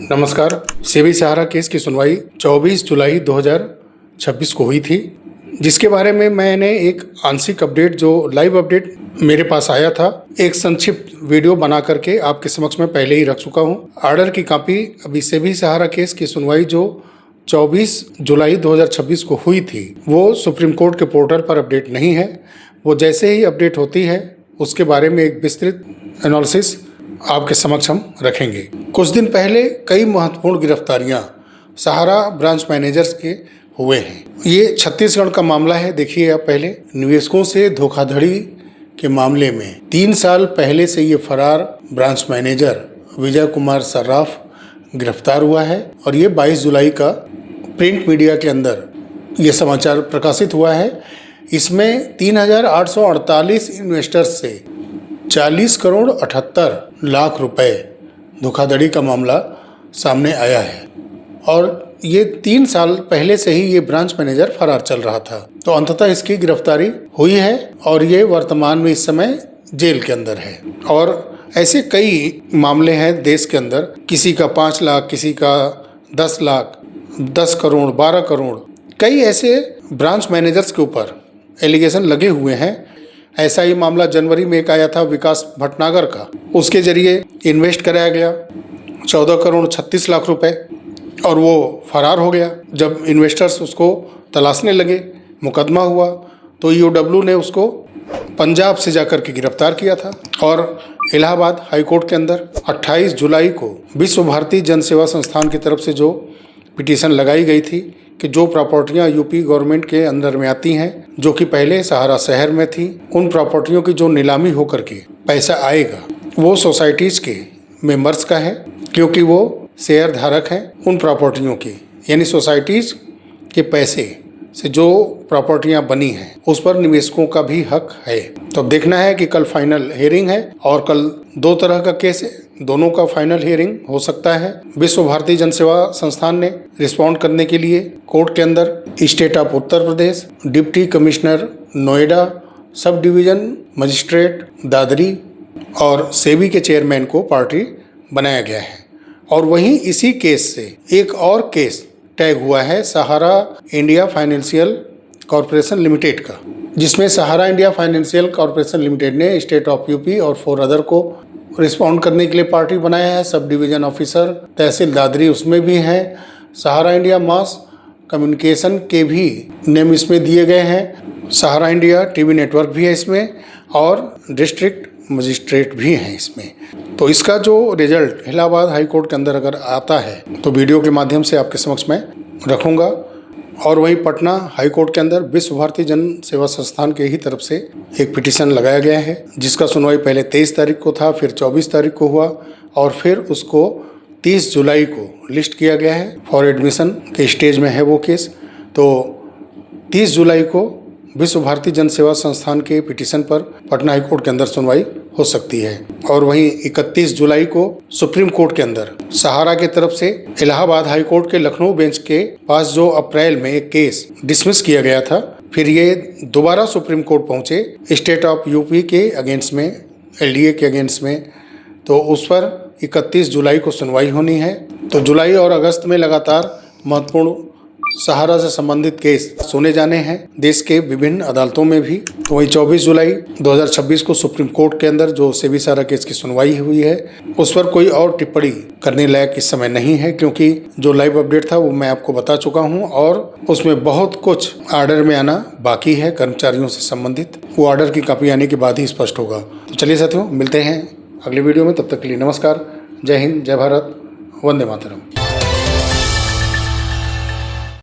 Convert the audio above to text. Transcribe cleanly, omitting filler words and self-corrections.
नमस्कार। सेबी सहारा केस की सुनवाई 24 जुलाई 2026 को हुई थी, जिसके बारे में मैंने एक आंशिक अपडेट, जो लाइव अपडेट मेरे पास आया था, एक संक्षिप्त वीडियो बना करके आपके समक्ष में पहले ही रख चुका हूं। ऑर्डर की कॉपी अभी सेबी सहारा केस की सुनवाई जो 24 जुलाई 2026 को हुई थी, वो सुप्रीम कोर्ट के पोर्टल पर अपडेट नहीं है। वो जैसे ही अपडेट होती है उसके बारे में एक विस्तृत एनालिसिस आपके समक्ष हम रखेंगे। कुछ दिन पहले कई महत्वपूर्ण गिरफ्तारियां सहारा ब्रांच मैनेजर्स के हुए हैं। ये छत्तीसगढ़ का मामला है। देखिए, आप पहले निवेशकों से धोखाधड़ी के मामले में 3 साल पहले से ये फरार ब्रांच मैनेजर विजय कुमार सर्राफ गिरफ्तार हुआ है और ये 22 जुलाई का प्रिंट मीडिया के अंदर ये समाचार प्रकाशित हुआ है। इसमें 3,848 इन्वेस्टर्स से 40 करोड़ 78 लाख रुपए धोखाधड़ी का मामला सामने आया है और ये 3 साल पहले से ही ये ब्रांच मैनेजर फरार चल रहा था। तो अंततः इसकी गिरफ्तारी हुई है और ये वर्तमान में इस समय जेल के अंदर है। और ऐसे कई मामले हैं देश के अंदर, किसी का 5 लाख, किसी का 10 लाख, 10 करोड़, 12 करोड़, कई ऐसे ब्रांच मैनेजर्स के ऊपर एलिगेशन लगे हुए हैं। ऐसा ही मामला जनवरी में एक आया था विकास भटनागर का। उसके जरिए इन्वेस्ट कराया गया 14 करोड़ 36 लाख रुपए और वो फरार हो गया। जब इन्वेस्टर्स उसको तलाशने लगे, मुकदमा हुआ, तो ईओडब्ल्यू ने उसको पंजाब से जाकर के गिरफ्तार किया था। और इलाहाबाद हाई कोर्ट के अंदर 28 जुलाई को विश्व भारती जन सेवा संस्थान की तरफ से जो पिटीशन लगाई गई थी कि जो प्रॉपर्टियां यूपी गवर्नमेंट के अंदर में आती हैं, जो कि पहले सहारा शहर में थी, उन प्रॉपर्टियों की जो नीलामी होकर के पैसा आएगा वो सोसाइटीज़ के मेंबर्स का है, क्योंकि वो शेयर धारक हैं उन प्रॉपर्टियों की। यानी सोसाइटीज़ के पैसे से जो प्रॉपर्टियां बनी हैं उस पर निवेशकों का भी हक है। तो अब देखना है कि कल फाइनल हियरिंग है और कल 2 तरह का केस है, दोनों का फाइनल हियरिंग हो सकता है। विश्व भारती जन सेवा संस्थान ने रिस्पॉन्ड करने के लिए कोर्ट के अंदर state of Uttar Pradesh, deputy commissioner Noida, sub division magistrate Dadri और सेबी के चेयरमैन को पार्टी बनाया गया है। और वहीं इसी केस से एक और केस टैग हुआ है सहारा इंडिया फाइनेंशियल कॉरपोरेशन लिमिटेड का, जिसमें सहारा इंडिया फाइनेंशियल कॉरपोरेशन लिमिटेड ने स्टेट ऑफ यूपी और 4 अदर को रिस्पॉन्ड करने के लिए पार्टी बनाया है। सब डिवीजन ऑफिसर तहसील दादरी उसमें भी हैं। सहारा इंडिया मास कम्युनिकेशन के भी नेम इसमें दिए गए हैं। सहारा इंडिया टीवी नेटवर्क भी है इसमें और डिस्ट्रिक्ट मजिस्ट्रेट भी हैं इसमें। तो इसका जो रिजल्ट इलाहाबाद हाई कोर्ट के अंदर अगर आता है तो वीडियो के माध्यम से आपके समक्ष में रखूँगा। और वहीं पटना हाई कोर्ट के अंदर विश्व भारती जन सेवा संस्थान के ही तरफ से एक पिटीशन लगाया गया है, जिसका सुनवाई पहले 23 तारीख को था, फिर 24 तारीख को हुआ और फिर उसको 30 जुलाई को लिस्ट किया गया है। फॉर एडमिशन के स्टेज में है वो केस। तो 30 जुलाई को विश्व भारती जन सेवा संस्थान के पिटीशन पर पटना हाई कोर्ट के अंदर सुनवाई हो सकती है। और वहीं 31 जुलाई को सुप्रीम कोर्ट के अंदर सहारा के तरफ से इलाहाबाद हाई कोर्ट के लखनऊ बेंच के पास जो अप्रैल में एक केस डिसमिस किया गया था, फिर ये दोबारा सुप्रीम कोर्ट पहुंचे स्टेट ऑफ यूपी के अगेंस्ट में, एलडीए के अगेंस्ट में। तो उस पर 31 जुलाई को सुनवाई होनी है। तो जुलाई और अगस्त में लगातार महत्वपूर्ण सहारा से संबंधित केस सुने जाने हैं देश के विभिन्न अदालतों में भी। तो वही 24 जुलाई 2026 को सुप्रीम कोर्ट के अंदर जो सेबी सहारा केस की सुनवाई हुई है, उस पर कोई और टिप्पणी करने लायक इस समय नहीं है, क्योंकि जो लाइव अपडेट था वो मैं आपको बता चुका हूं और उसमें बहुत कुछ ऑर्डर में आना बाकी है कर्मचारियों से संबंधित। वो ऑर्डर की कॉपी आने के बाद ही स्पष्ट होगा। तो चलिए साथियों, मिलते हैं अगले वीडियो में। तब तक के लिए नमस्कार, जय हिंद, जय भारत, वंदे मातरम।